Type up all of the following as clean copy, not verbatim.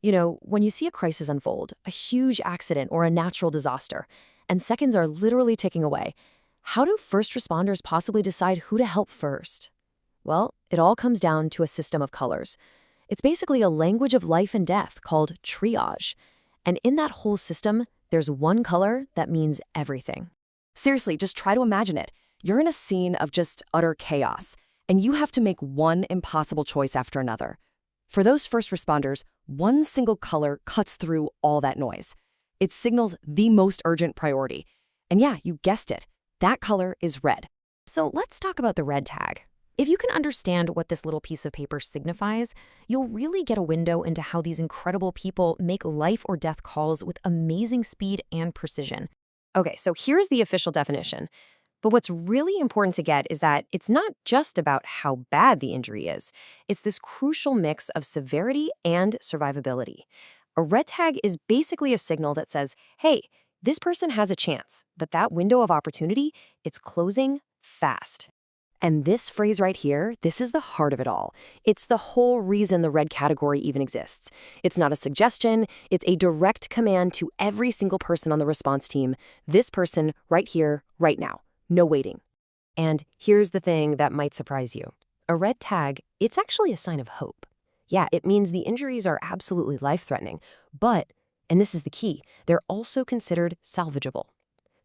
When you see a crisis unfold, a huge accident or a natural disaster, and seconds are literally ticking away, how do first responders possibly decide who to help first? Well, it all comes down to a system of colors. It's basically a language of life and death called triage. And in that whole system, there's one color that means everything. Seriously, just try to imagine it. You're in a scene of just utter chaos, and you have to make one impossible choice after another. For those first responders, one single color cuts through all that noise. It signals the most urgent priority. And yeah, you guessed it. That color is red. So let's talk about the red tag. If you can understand what this little piece of paper signifies, you'll really get a window into how these incredible people make life or death calls with amazing speed and precision. Okay, so here's the official definition. But what's really important to get is that it's not just about how bad the injury is. It's this crucial mix of severity and survivability. A red tag is basically a signal that says, hey, this person has a chance, but that window of opportunity, it's closing fast. And this phrase right here, this is the heart of it all. It's the whole reason the red category even exists. It's not a suggestion, it's a direct command to every single person on the response team. This person right here, right now. No waiting. And here's the thing that might surprise you. A red tag, it's actually a sign of hope. Yeah, it means the injuries are absolutely life-threatening, but, and this is the key, they're also considered salvageable.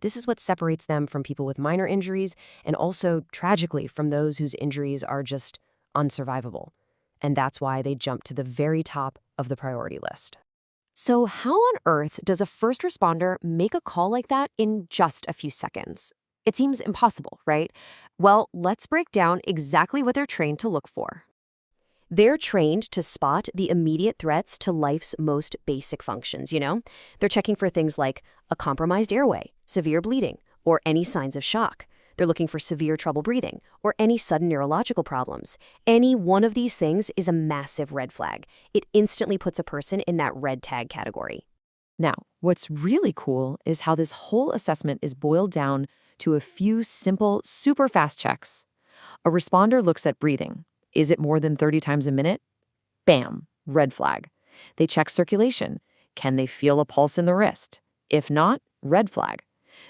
This is what separates them from people with minor injuries and also, tragically, from those whose injuries are just unsurvivable. And that's why they jump to the very top of the priority list. So how on earth does a first responder make a call like that in just a few seconds? It seems impossible, right? Well, let's break down exactly what they're trained to look for. They're trained to spot the immediate threats to life's most basic functions, They're checking for things like a compromised airway, severe bleeding, or any signs of shock. They're looking for severe trouble breathing, or any sudden neurological problems. Any one of these things is a massive red flag. It instantly puts a person in that red tag category. Now, what's really cool is how this whole assessment is boiled down to a few simple, super fast checks. A responder looks at breathing. Is it more than 30 times a minute? Bam, red flag. They check circulation. Can they feel a pulse in the wrist? If not, red flag.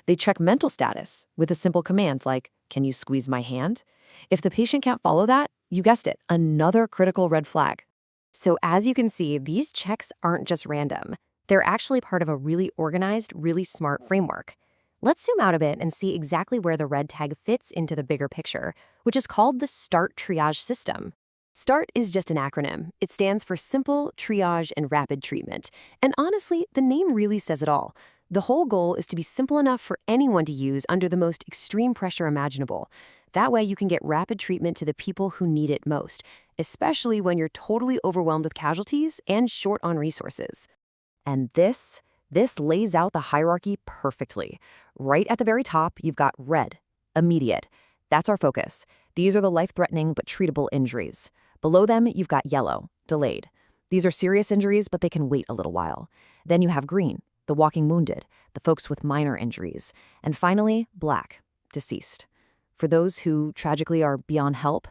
They check mental status with a simple command like, can you squeeze my hand? If the patient can't follow that, you guessed it, another critical red flag. So as you can see, these checks aren't just random. They're actually part of a really organized, really smart framework. Let's zoom out a bit and see exactly where the red tag fits into the bigger picture, which is called the START triage system. START is just an acronym. It stands for Simple, Triage, and Rapid Treatment. And honestly, the name really says it all. The whole goal is to be simple enough for anyone to use under the most extreme pressure imaginable. That way you can get rapid treatment to the people who need it most, especially when you're totally overwhelmed with casualties and short on resources. And this lays out the hierarchy perfectly. Right at the very top, you've got red, immediate. That's our focus. These are the life-threatening but treatable injuries. Below them, you've got yellow, delayed. These are serious injuries, but they can wait a little while. Then you have green, the walking wounded, the folks with minor injuries. And finally, black, deceased. For those who, tragically, are beyond help,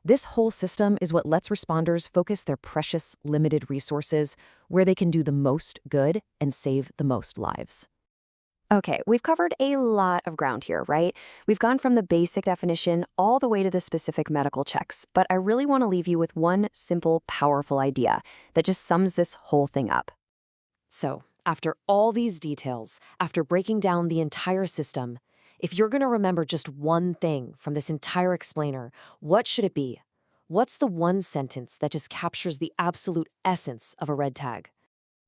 this whole system is what lets responders focus their precious, limited resources where they can do the most good and save the most lives. Okay, we've covered a lot of ground here, right? We've gone from the basic definition all the way to the specific medical checks, but I really want to leave you with one simple, powerful idea that just sums this whole thing up. So, after all these details, after breaking down the entire system, if you're going to remember just one thing from this entire explainer, what should it be? What's the one sentence that just captures the absolute essence of a red tag?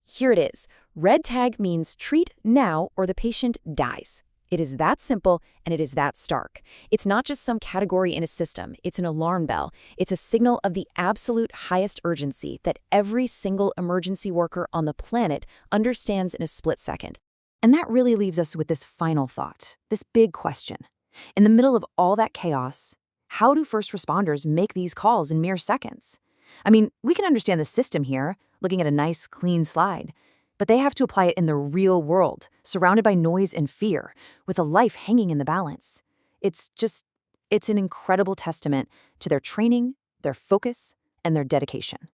Here it is. Red tag means treat now or the patient dies. It is that simple and it is that stark. It's not just some category in a system. It's an alarm bell. It's a signal of the absolute highest urgency that every single emergency worker on the planet understands in a split second. And that really leaves us with this final thought, this big question. In the middle of all that chaos, how do first responders make these calls in mere seconds? I mean, we can understand the system here, looking at a nice, clean slide, but they have to apply it in the real world, surrounded by noise and fear, with a life hanging in the balance. It's an incredible testament to their training, their focus, and their dedication.